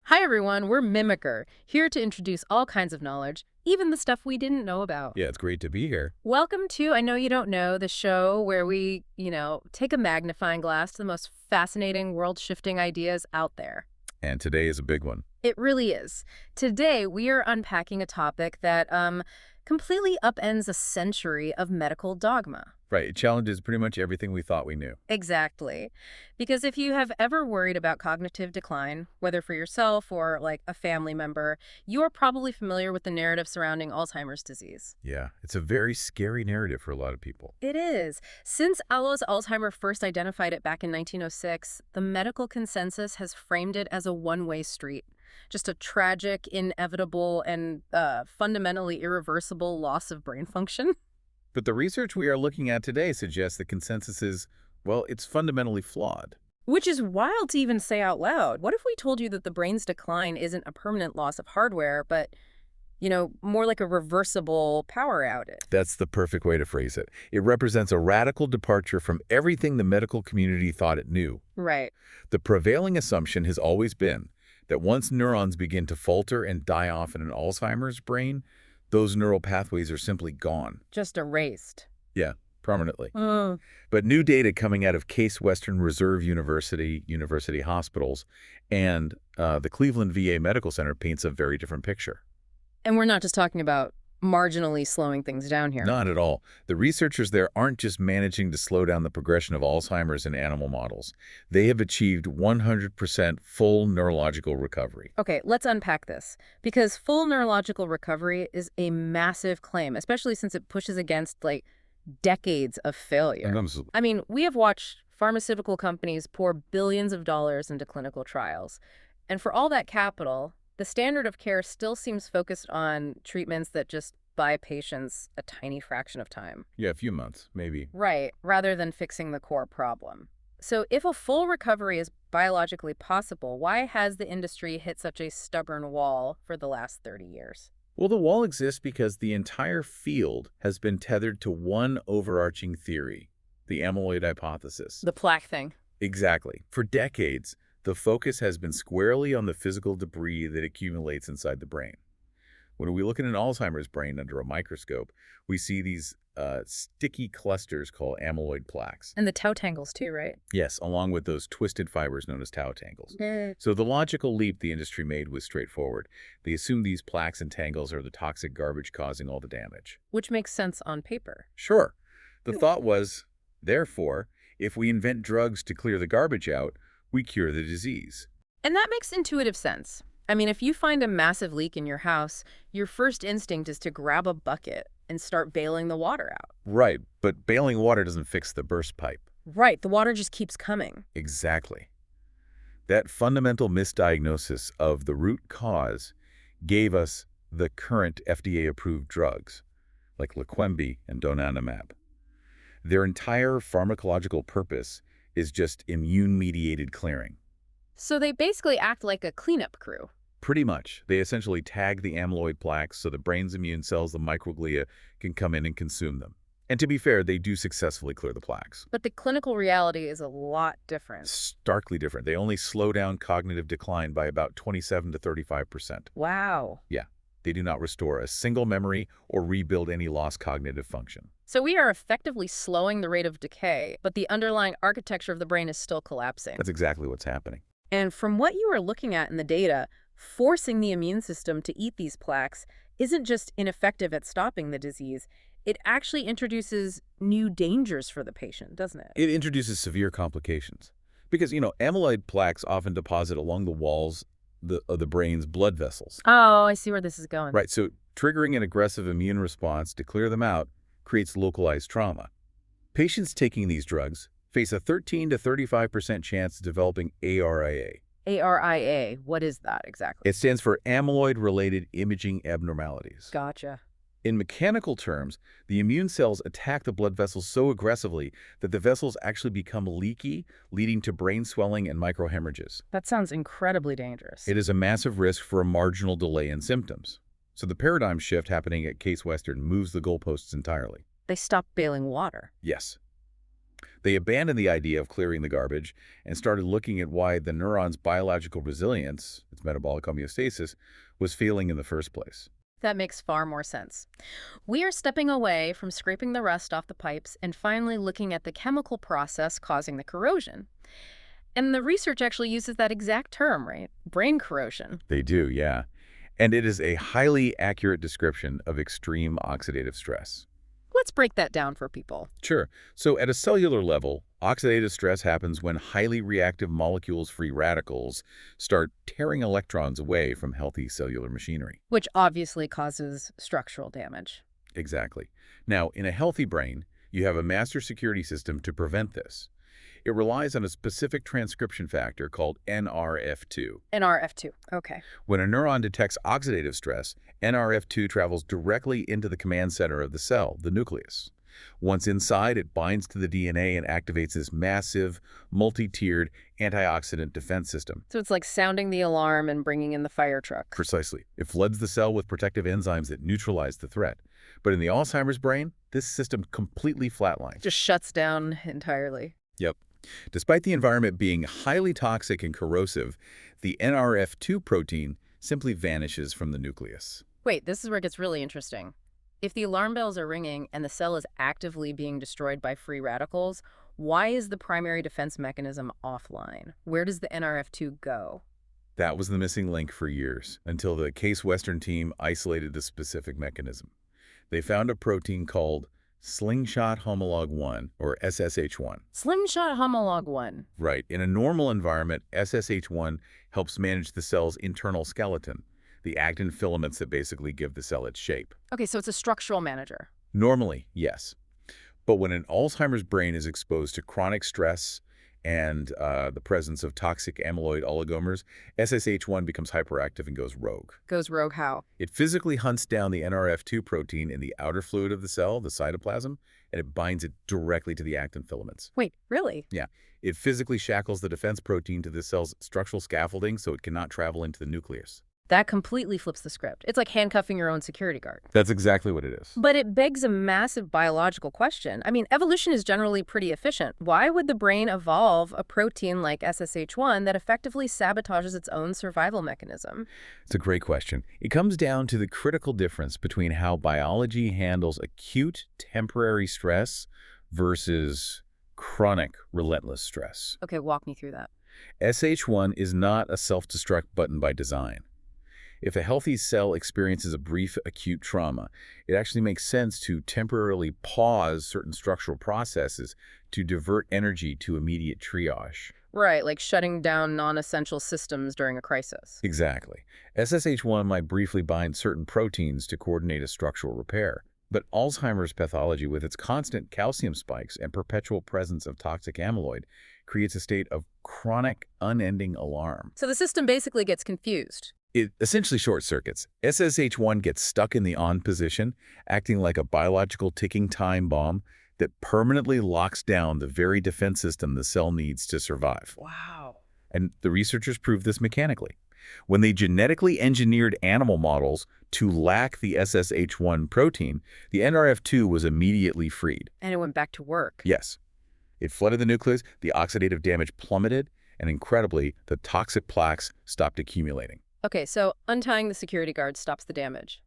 Hi everyone, we're Mimicker, here to introduce all kinds of knowledge, even the stuff we didn't know about. Yeah, it's great to be here. Welcome to I Know You Don't Know, the show where we, take a magnifying glass to the most fascinating, world-shifting ideas out there. And today is a big one. It really is. Today, we are unpacking a topic that completely upends a century of medical dogma. Right, it challenges pretty much everything we thought we knew. Exactly. Because if you have ever worried about cognitive decline, whether for yourself or like a family member, you are probably familiar with the narrative surrounding Alzheimer's disease. Yeah, it's a very scary narrative for a lot of people. It is. Since Alois Alzheimer first identified it back in 1906, the medical consensus has framed it as a one-way street. Just a tragic, inevitable, and fundamentally irreversible loss of brain function. But the research we are looking at today suggests the consensus is, well, it's fundamentally flawed. Which is wild to even say out loud. What if we told you that the brain's decline isn't a permanent loss of hardware, but, more like a reversible power outage? That's the perfect way to phrase it. It represents a radical departure from everything the medical community thought it knew. Right. The prevailing assumption has always been that once neurons begin to falter and die off in an Alzheimer's brain, those neural pathways are simply gone. Just erased. Yeah, permanently. Mm. But new data coming out of Case Western Reserve University hospitals, and the Cleveland VA Medical Center paints a very different picture. And we're not just talking about marginally slowing things down here. Not at all. The researchers there aren't just managing to slow down the progression of Alzheimer's in animal models. They have achieved 100% full neurological recovery. Okay, let's unpack this. Because full neurological recovery is a massive claim, especially since it pushes against, decades of failure. I mean, we have watched pharmaceutical companies pour billions of dollars into clinical trials. And for all that capital, the standard of care still seems focused on treatments that just buy patients a tiny fraction of time. Yeah, a few months, maybe. Right, rather than fixing the core problem. So if a full recovery is biologically possible, why has the industry hit such a stubborn wall for the last 30 years? Well, the wall exists because the entire field has been tethered to one overarching theory, the amyloid hypothesis. The plaque thing. Exactly. For decades, the focus has been squarely on the physical debris that accumulates inside the brain. When we look at an Alzheimer's brain under a microscope, we see these sticky clusters called amyloid plaques. And the tau tangles too, right? Yes, along with those twisted fibers known as tau tangles. Mm. So the logical leap the industry made was straightforward. They assumed these plaques and tangles are the toxic garbage causing all the damage. Which makes sense on paper. Sure. The thought was, therefore, if we invent drugs to clear the garbage out, we cure the disease. And that makes intuitive sense. I mean, if you find a massive leak in your house, your first instinct is to grab a bucket and start bailing the water out. Right, but bailing water doesn't fix the burst pipe. Right, the water just keeps coming. Exactly. That fundamental misdiagnosis of the root cause gave us the current FDA-approved drugs, like Leqembi and donanemab. Their entire pharmacological purpose is just immune-mediated clearing. So they basically act like a cleanup crew. Pretty much. They essentially tag the amyloid plaques so the brain's immune cells, the microglia, can come in and consume them. And to be fair, they do successfully clear the plaques. But the clinical reality is a lot different. Starkly different. They only slow down cognitive decline by about 27 to 35%. Wow. Yeah. They do not restore a single memory or rebuild any lost cognitive function. So we are effectively slowing the rate of decay, but the underlying architecture of the brain is still collapsing. That's exactly what's happening. And from what you are looking at in the data, forcing the immune system to eat these plaques isn't just ineffective at stopping the disease, it actually introduces new dangers for the patient, doesn't it? It introduces severe complications. Because, amyloid plaques often deposit along the walls of the brain's blood vessels. Oh, I see where this is going. Right, so triggering an aggressive immune response to clear them out creates localized trauma. Patients taking these drugs face a 13 to 35% chance of developing ARIA. ARIA, what is that exactly? It stands for amyloid-related imaging abnormalities. Gotcha. In mechanical terms, the immune cells attack the blood vessels so aggressively that the vessels actually become leaky, leading to brain swelling and microhemorrhages. That sounds incredibly dangerous. It is a massive risk for a marginal delay in symptoms. So the paradigm shift happening at Case Western moves the goalposts entirely. They stop bailing water. Yes. They abandoned the idea of clearing the garbage and started looking at why the neuron's biological resilience, its metabolic homeostasis, was failing in the first place. That makes far more sense. We are stepping away from scraping the rust off the pipes and finally looking at the chemical process causing the corrosion. And the research actually uses that exact term, right? Brain corrosion. They do, yeah. And it is a highly accurate description of extreme oxidative stress. Let's break that down for people. Sure. So at a cellular level, oxidative stress happens when highly reactive molecules, free radicals, start tearing electrons away from healthy cellular machinery. Which obviously causes structural damage. Exactly. Now, in a healthy brain, you have a master security system to prevent this. It relies on a specific transcription factor called NRF2. NRF2, okay. When a neuron detects oxidative stress, NRF2 travels directly into the command center of the cell, the nucleus. Once inside, it binds to the DNA and activates this massive, multi-tiered antioxidant defense system. So it's like sounding the alarm and bringing in the fire truck. Precisely. It floods the cell with protective enzymes that neutralize the threat. But in the Alzheimer's brain, this system completely flatlines. Just shuts down entirely. Yep. Despite the environment being highly toxic and corrosive, the NRF2 protein simply vanishes from the nucleus. Wait, this is where it gets really interesting. If the alarm bells are ringing and the cell is actively being destroyed by free radicals, why is the primary defense mechanism offline? Where does the NRF2 go? That was the missing link for years, until the Case Western team isolated the specific mechanism. They found a protein called slingshot homolog 1, or SSH1. Slingshot homolog 1. Right. In a normal environment, SSH1 helps manage the cell's internal skeleton, the actin filaments that basically give the cell its shape. Okay, so it's a structural manager. Normally, yes. But when an Alzheimer's brain is exposed to chronic stress and the presence of toxic amyloid oligomers, SSH1 becomes hyperactive and goes rogue. Goes rogue how? It physically hunts down the NRF2 protein in the outer fluid of the cell, the cytoplasm, and it binds it directly to the actin filaments. Wait, really? Yeah. It physically shackles the defense protein to the cell's structural scaffolding so it cannot travel into the nucleus. That completely flips the script. It's like handcuffing your own security guard. That's exactly what it is. But it begs a massive biological question. I mean, evolution is generally pretty efficient. Why would the brain evolve a protein like SSH1 that effectively sabotages its own survival mechanism? It's a great question. It comes down to the critical difference between how biology handles acute, temporary stress versus chronic, relentless stress. Okay, walk me through that. SH1 is not a self-destruct button by design. If a healthy cell experiences a brief acute trauma, it actually makes sense to temporarily pause certain structural processes to divert energy to immediate triage. Right, like shutting down non-essential systems during a crisis. Exactly. SSH1 might briefly bind certain proteins to coordinate a structural repair. But Alzheimer's pathology, with its constant calcium spikes and perpetual presence of toxic amyloid, creates a state of chronic, unending alarm. So the system basically gets confused. It essentially short circuits. SSH1 gets stuck in the on position, acting like a biological ticking time bomb that permanently locks down the very defense system the cell needs to survive. Wow. And the researchers proved this mechanically. When they genetically engineered animal models to lack the SSH1 protein, the NRF2 was immediately freed. And it went back to work. Yes. It flooded the nucleus, the oxidative damage plummeted, and incredibly, the toxic plaques stopped accumulating. Okay, so untying the security guard stops the damage.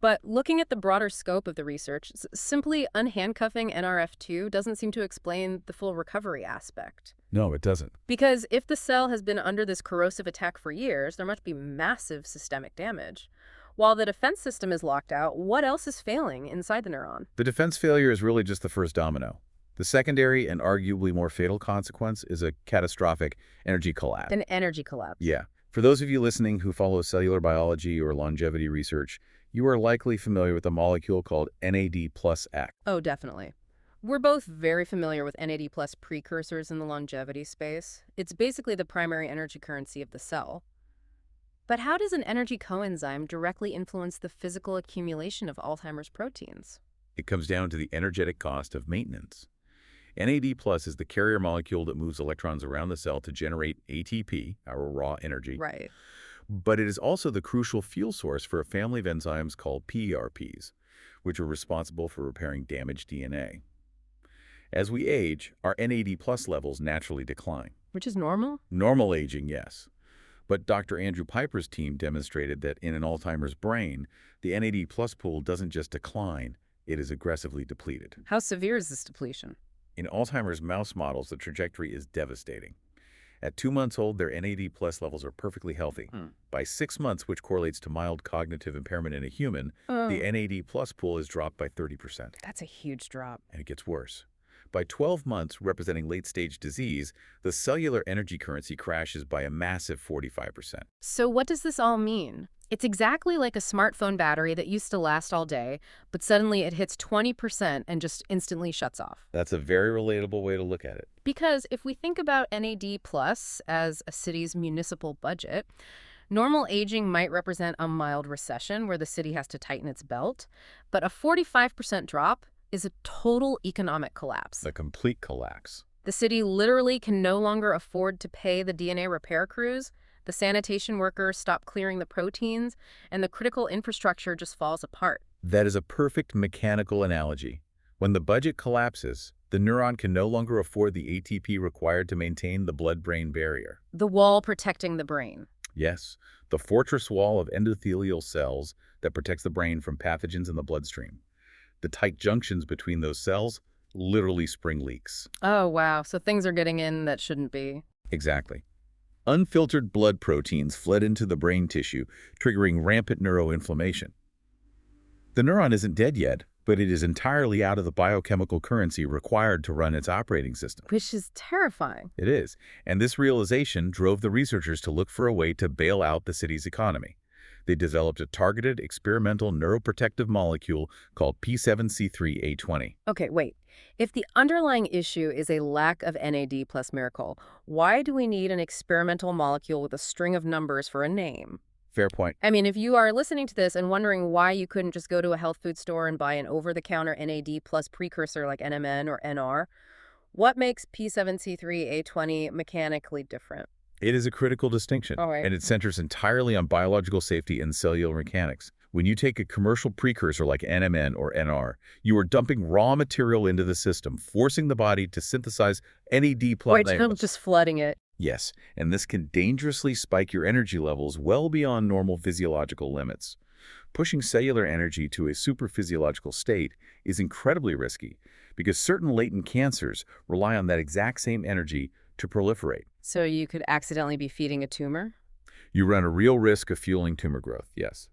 But looking at the broader scope of the research, simply unhandcuffing NRF2 doesn't seem to explain the full recovery aspect. No, it doesn't. Because if the cell has been under this corrosive attack for years, there must be massive systemic damage. While the defense system is locked out, what else is failing inside the neuron? The defense failure is really just the first domino. The secondary and arguably more fatal consequence is a catastrophic energy collapse. An energy collapse. Yeah. For those of you listening who follow cellular biology or longevity research, you are likely familiar with a molecule called NAD+X. Oh, definitely. We're both very familiar with NAD+ precursors in the longevity space. It's basically the primary energy currency of the cell. But how does an energy coenzyme directly influence the physical accumulation of Alzheimer's proteins? It comes down to the energetic cost of maintenance. NAD+ is the carrier molecule that moves electrons around the cell to generate ATP, our raw energy. Right. But it is also the crucial fuel source for a family of enzymes called PERPs, which are responsible for repairing damaged DNA. As we age, our NAD+ levels naturally decline. Which is normal? Normal aging, yes. But Dr. Andrew Piper's team demonstrated that in an Alzheimer's brain, the NAD+ pool doesn't just decline, it is aggressively depleted. How severe is this depletion? In Alzheimer's mouse models, the trajectory is devastating. At 2 months old, their NAD+ levels are perfectly healthy. By 6 months, which correlates to mild cognitive impairment in a human, the NAD+ pool is dropped by 30%. That's a huge drop. And it gets worse. By 12 months, representing late-stage disease, the cellular energy currency crashes by a massive 45%. So what does this all mean? It's exactly like a smartphone battery that used to last all day, but suddenly it hits 20% and just instantly shuts off. That's a very relatable way to look at it. Because if we think about NAD+ as a city's municipal budget, normal aging might represent a mild recession where the city has to tighten its belt, but a 45% drop is a total economic collapse. A complete collapse. The city literally can no longer afford to pay the DNA repair crews, the sanitation workers stop clearing the proteins, and the critical infrastructure just falls apart. That is a perfect mechanical analogy. When the budget collapses, the neuron can no longer afford the ATP required to maintain the blood-brain barrier. The wall protecting the brain. Yes, the fortress wall of endothelial cells that protects the brain from pathogens in the bloodstream. The tight junctions between those cells literally spring leaks. Oh, wow. So things are getting in that shouldn't be. Exactly. Unfiltered blood proteins fled into the brain tissue, triggering rampant neuroinflammation. The neuron isn't dead yet, but it is entirely out of the biochemical currency required to run its operating system. Which is terrifying. It is, and this realization drove the researchers to look for a way to bail out the city's economy. They developed a targeted experimental neuroprotective molecule called P7C3A20. Okay, wait. If the underlying issue is a lack of NAD plus miracle, why do we need an experimental molecule with a string of numbers for a name? Fair point. I mean, if you are listening to this and wondering why you couldn't just go to a health food store and buy an over-the-counter NAD plus precursor like NMN or NR, what makes P7C3A20 mechanically different? It is a critical distinction, and it centers entirely on biological safety and cellular mechanics. When you take a commercial precursor like NMN or NR, you are dumping raw material into the system, forcing the body to synthesize NAD+. Wait, just flooding it. Yes, and this can dangerously spike your energy levels well beyond normal physiological limits. Pushing cellular energy to a superphysiological state is incredibly risky because certain latent cancers rely on that exact same energy to proliferate. So you could accidentally be feeding a tumor? You run a real risk of fueling tumor growth, yes.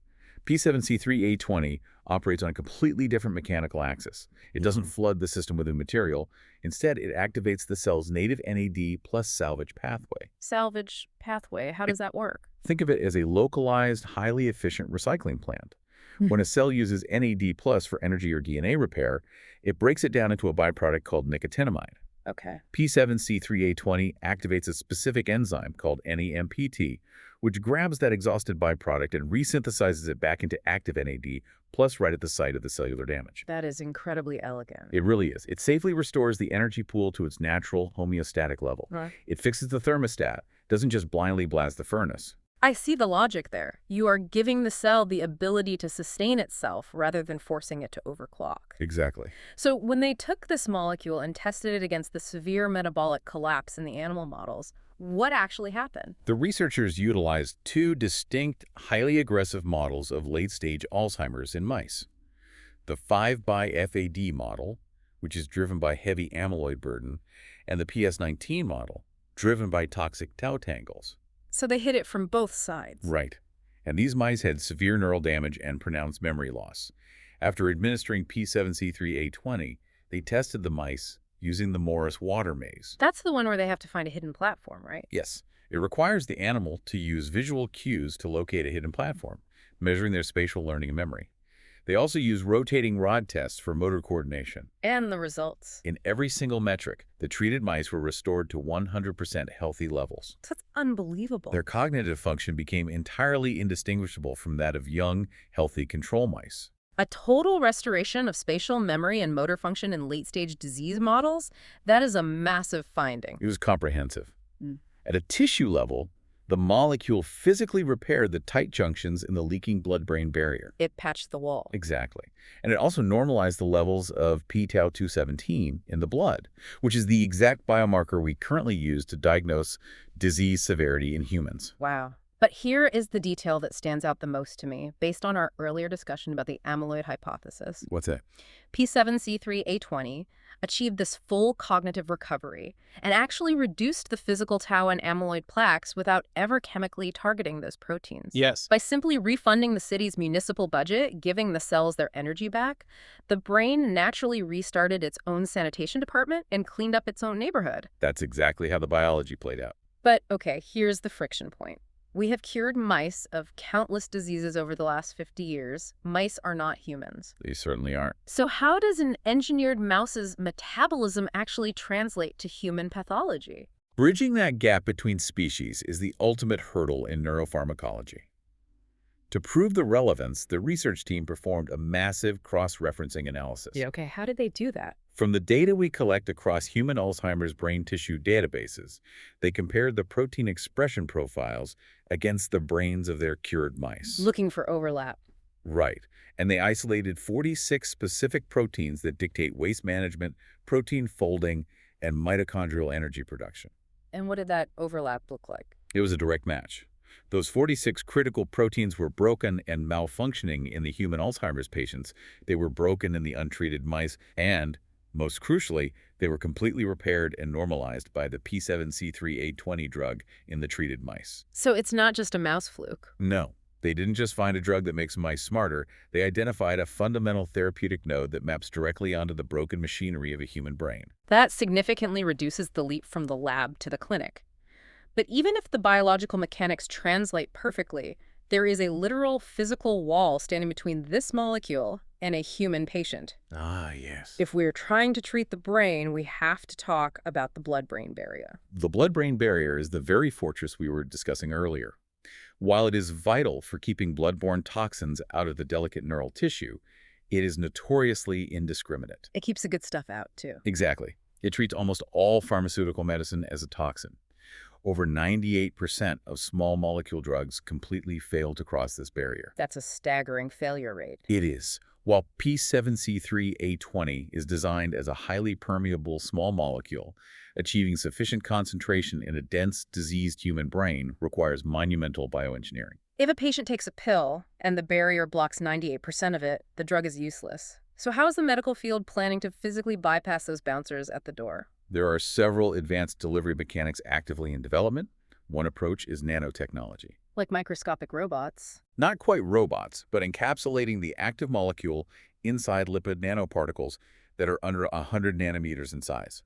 P7C3A20 operates on a completely different mechanical axis. It doesn't flood the system with new material. Instead, it activates the cell's native NAD plus salvage pathway. Salvage pathway? How does that work? Think of it as a localized, highly efficient recycling plant. When a cell uses NAD plus for energy or DNA repair, it breaks it down into a byproduct called nicotinamide. Okay. P7C3A20 activates a specific enzyme called NAMPT, which grabs that exhausted byproduct and resynthesizes it back into active NAD, plus right at the site of the cellular damage. That is incredibly elegant. It really is. It safely restores the energy pool to its natural homeostatic level. Right. It fixes the thermostat, doesn't just blindly blast the furnace. I see the logic there. You are giving the cell the ability to sustain itself rather than forcing it to overclock. Exactly. So when they took this molecule and tested it against the severe metabolic collapse in the animal models, what actually happened? The researchers utilized two distinct, highly aggressive models of late-stage Alzheimer's in mice. The 5x-FAD model, which is driven by heavy amyloid burden, and the PS19 model, driven by toxic tau tangles. So they hit it from both sides. Right. And these mice had severe neural damage and pronounced memory loss. After administering P7C3A20, they tested the mice using the Morris water maze. That's the one where they have to find a hidden platform, right? Yes. It requires the animal to use visual cues to locate a hidden platform, measuring their spatial learning and memory. They also use rotating rod tests for motor coordination. And the results? In every single metric, the treated mice were restored to 100% healthy levels. That's unbelievable. Their cognitive function became entirely indistinguishable from that of young, healthy control mice. A total restoration of spatial memory and motor function in late-stage disease models? That is a massive finding. It was comprehensive. At a tissue level, The molecule physically repaired the tight junctions in the leaking blood-brain barrier. It patched the wall. Exactly. And it also normalized the levels of p-tau217 in the blood, which is the exact biomarker we currently use to diagnose disease severity in humans. Wow. But here is the detail that stands out the most to me, based on our earlier discussion about the amyloid hypothesis. What's that? P7C3A20 achieved this full cognitive recovery and actually reduced the physical tau and amyloid plaques without ever chemically targeting those proteins. Yes. By simply refunding the city's municipal budget, giving the cells their energy back, the brain naturally restarted its own sanitation department and cleaned up its own neighborhood. That's exactly how the biology played out. But, okay, here's the friction point. We have cured mice of countless diseases over the last 50 years. Mice are not humans. They certainly aren't. So how does an engineered mouse's metabolism actually translate to human pathology? Bridging that gap between species is the ultimate hurdle in neuropharmacology. To prove the relevance, the research team performed a massive cross-referencing analysis. Yeah, okay, how did they do that? From the data we collect across human Alzheimer's brain tissue databases, they compared the protein expression profiles against the brains of their cured mice. Looking for overlap. Right. And they isolated 46 specific proteins that dictate waste management, protein folding, and mitochondrial energy production. And what did that overlap look like? It was a direct match. Those 46 critical proteins were broken and malfunctioning in the human Alzheimer's patients. They were broken in the untreated mice, and, most crucially, they were completely repaired and normalized by the P7C3A20 drug in the treated mice. So it's not just a mouse fluke. No, they didn't just find a drug that makes mice smarter. They identified a fundamental therapeutic node that maps directly onto the broken machinery of a human brain. That significantly reduces the leap from the lab to the clinic. But even if the biological mechanics translate perfectly, there is a literal physical wall standing between this molecule and a human patient. Ah, yes. If we're trying to treat the brain, we have to talk about the blood-brain barrier. The blood-brain barrier is the very fortress we were discussing earlier. While it is vital for keeping blood-borne toxins out of the delicate neural tissue, it is notoriously indiscriminate. It keeps the good stuff out, too. Exactly. It treats almost all pharmaceutical medicine as a toxin. Over 98% of small molecule drugs completely fail to cross this barrier. That's a staggering failure rate. It is. While P7C3A20 is designed as a highly permeable small molecule, achieving sufficient concentration in a dense, diseased human brain requires monumental bioengineering. If a patient takes a pill and the barrier blocks 98% of it, the drug is useless. So how is the medical field planning to physically bypass those bouncers at the door? There are several advanced delivery mechanics actively in development. One approach is nanotechnology. Like microscopic robots. Not quite robots, but encapsulating the active molecule inside lipid nanoparticles that are under 100 nanometers in size.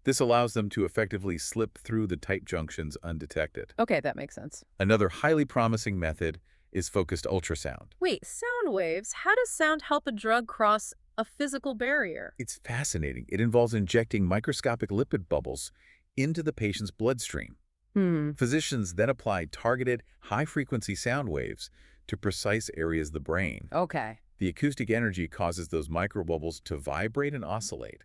This allows them to effectively slip through the tight junctions undetected. Okay, that makes sense. Another highly promising method is focused ultrasound. Wait, sound waves? How does sound help a drug cross a physical barrier? It's fascinating. It involves injecting microscopic lipid bubbles into the patient's bloodstream. Physicians then apply targeted, high-frequency sound waves to precise areas of the brain. Okay. The acoustic energy causes those microbubbles to vibrate and oscillate,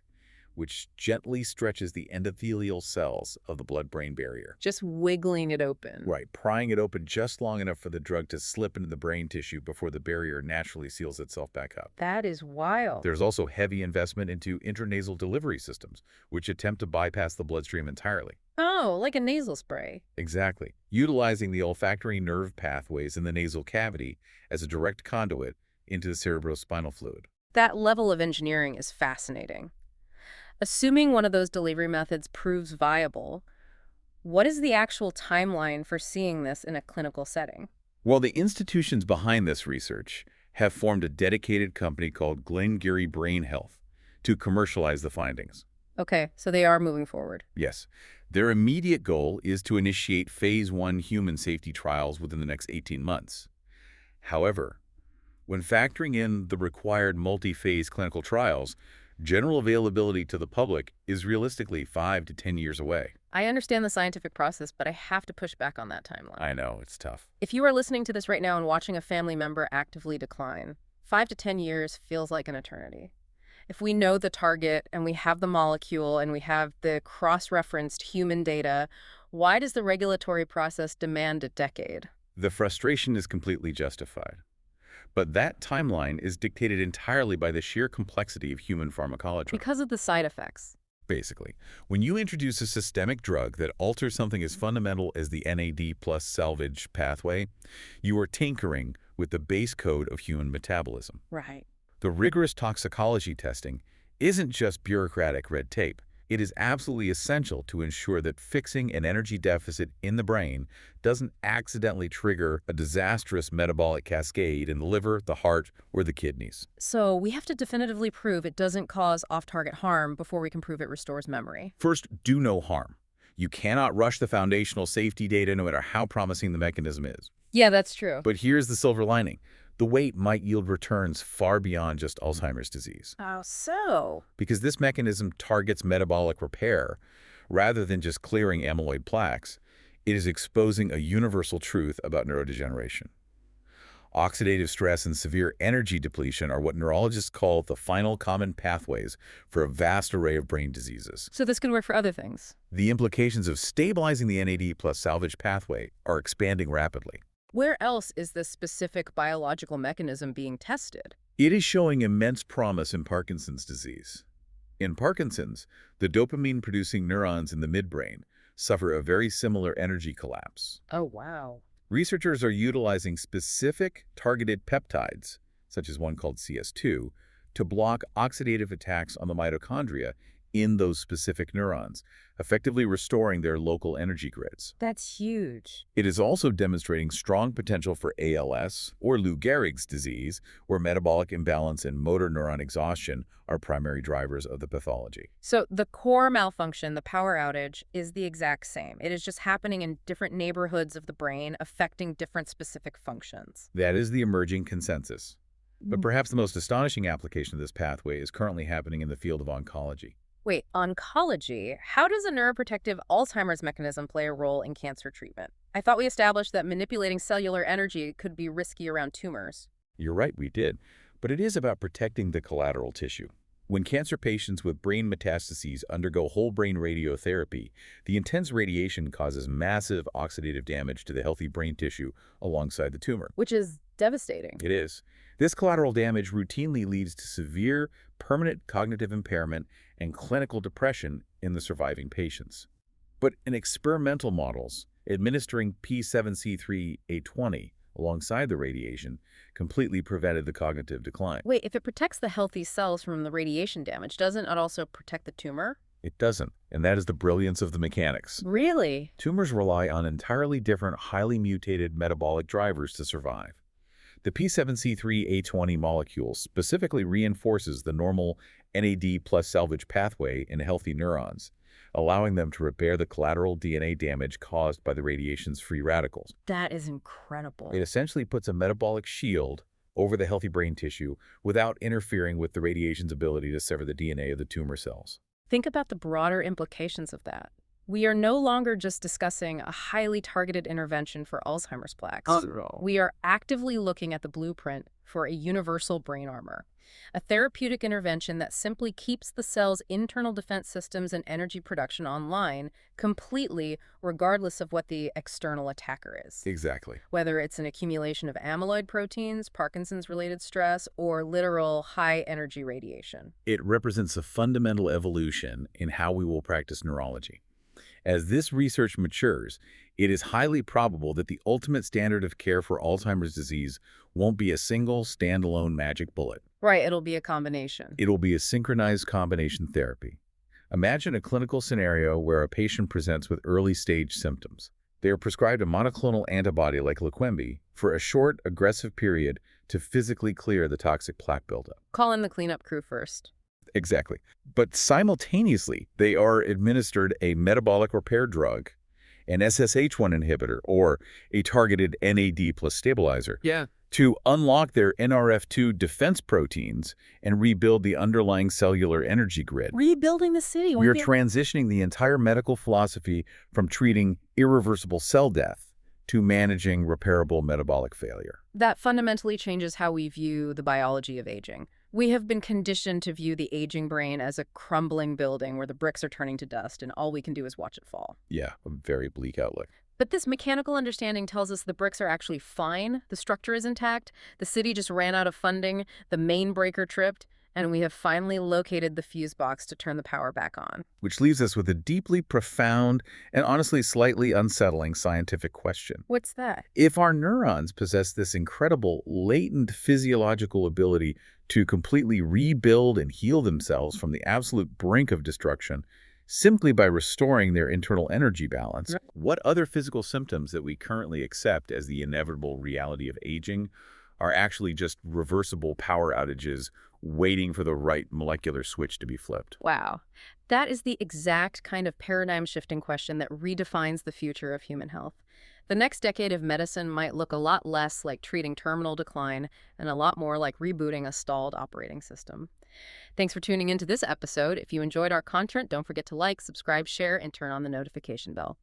which gently stretches the endothelial cells of the blood-brain barrier. Just wiggling it open. Right, prying it open just long enough for the drug to slip into the brain tissue before the barrier naturally seals itself back up. That is wild. There's also heavy investment into intranasal delivery systems, which attempt to bypass the bloodstream entirely. Oh, like a nasal spray. Exactly. Utilizing the olfactory nerve pathways in the nasal cavity as a direct conduit into the cerebrospinal fluid. That level of engineering is fascinating. Assuming one of those delivery methods proves viable, what is the actual timeline for seeing this in a clinical setting? Well, the institutions behind this research have formed a dedicated company called Glengarry Brain Health to commercialize the findings. Okay, so they are moving forward. Yes. Their immediate goal is to initiate phase 1 human safety trials within the next 18 months. However, when factoring in the required multi-phase clinical trials, general availability to the public is realistically 5 to 10 years away. I understand the scientific process, but I have to push back on that timeline. I know, it's tough. If you are listening to this right now and watching a family member actively decline, 5 to 10 years feels like an eternity. If we know the target and we have the molecule and we have the cross-referenced human data, Why does the regulatory process demand a decade? The frustration is completely justified. But that timeline is dictated entirely by the sheer complexity of human pharmacology. Because of the side effects. Basically, when you introduce a systemic drug that alters something as fundamental as the NAD plus salvage pathway, you are tinkering with the base code of human metabolism. Right. The rigorous toxicology testing isn't just bureaucratic red tape. It is absolutely essential to ensure that fixing an energy deficit in the brain doesn't accidentally trigger a disastrous metabolic cascade in the liver, the heart, or the kidneys. So we have to definitively prove it doesn't cause off-target harm before we can prove it restores memory. First, do no harm. You cannot rush the foundational safety data no matter how promising the mechanism is. Yeah, that's true. But here's the silver lining. The weight might yield returns far beyond just Alzheimer's disease. Oh, so? Because this mechanism targets metabolic repair rather than just clearing amyloid plaques, it is exposing a universal truth about neurodegeneration. Oxidative stress and severe energy depletion are what neurologists call the final common pathways for a vast array of brain diseases. So this could work for other things. The implications of stabilizing the NAD plus salvage pathway are expanding rapidly. Where else is this specific biological mechanism being tested? It is showing immense promise in Parkinson's disease. In Parkinson's, the dopamine-producing neurons in the midbrain suffer a very similar energy collapse. Oh, wow. Researchers are utilizing specific targeted peptides, such as one called CS2, to block oxidative attacks on the mitochondria in those specific neurons, effectively restoring their local energy grids. That's huge. It is also demonstrating strong potential for ALS, or Lou Gehrig's disease, where metabolic imbalance and motor neuron exhaustion are primary drivers of the pathology. So the core malfunction, the power outage, is the exact same. It is just happening in different neighborhoods of the brain, affecting different specific functions. That is the emerging consensus. But perhaps the most astonishing application of this pathway is currently happening in the field of oncology. Wait, oncology? How does a neuroprotective Alzheimer's mechanism play a role in cancer treatment? I thought we established that manipulating cellular energy could be risky around tumors. You're right, we did. But it is about protecting the collateral tissue. When cancer patients with brain metastases undergo whole brain radiotherapy, the intense radiation causes massive oxidative damage to the healthy brain tissue alongside the tumor. Which is devastating. It is. This collateral damage routinely leads to severe, permanent cognitive impairment and clinical depression in the surviving patients. But in experimental models, administering P7C3A20 alongside the radiation completely prevented the cognitive decline. Wait, if it protects the healthy cells from the radiation damage, doesn't it also protect the tumor? It doesn't, and that is the brilliance of the mechanics. Really? Tumors rely on entirely different, highly mutated metabolic drivers to survive. The P7C3A20 molecule specifically reinforces the normal NAD plus salvage pathway in healthy neurons, allowing them to repair the collateral DNA damage caused by the radiation's free radicals. That is incredible. It essentially puts a metabolic shield over the healthy brain tissue without interfering with the radiation's ability to sever the DNA of the tumor cells. Think about the broader implications of that. We are no longer just discussing a highly targeted intervention for Alzheimer's plaques. We are actively looking at the blueprint for a universal brain armor, a therapeutic intervention that simply keeps the cell's internal defense systems and energy production online completely, regardless of what the external attacker is. Exactly. Whether it's an accumulation of amyloid proteins, Parkinson's-related stress, or literal high-energy radiation. It represents a fundamental evolution in how we will practice neurology. As this research matures, it is highly probable that the ultimate standard of care for Alzheimer's disease won't be a single, standalone magic bullet. Right, it'll be a combination. It'll be a synchronized combination therapy. Imagine a clinical scenario where a patient presents with early-stage symptoms. They are prescribed a monoclonal antibody like Leqembi for a short, aggressive period to physically clear the toxic plaque buildup. Call in the cleanup crew first. Exactly. But simultaneously, they are administered a metabolic repair drug, an SSH1 inhibitor, or a targeted NAD plus stabilizer to unlock their NRF2 defense proteins and rebuild the underlying cellular energy grid. Rebuilding the city. We are transitioning the entire medical philosophy from treating irreversible cell death to managing repairable metabolic failure. That fundamentally changes how we view the biology of aging. We have been conditioned to view the aging brain as a crumbling building where the bricks are turning to dust and all we can do is watch it fall. Yeah, a very bleak outlook. But this mechanical understanding tells us the bricks are actually fine, the structure is intact, the city just ran out of funding, the main breaker tripped, and we have finally located the fuse box to turn the power back on. Which leaves us with a deeply profound and honestly slightly unsettling scientific question. What's that? If our neurons possess this incredible latent physiological ability to completely rebuild and heal themselves from the absolute brink of destruction, simply by restoring their internal energy balance, what other physical symptoms that we currently accept as the inevitable reality of aging are actually just reversible power outages waiting for the right molecular switch to be flipped? Wow. That is the exact kind of paradigm-shifting question that redefines the future of human health. The next decade of medicine might look a lot less like treating terminal decline and a lot more like rebooting a stalled operating system. Thanks for tuning into this episode. If you enjoyed our content, don't forget to like, subscribe, share, and turn on the notification bell.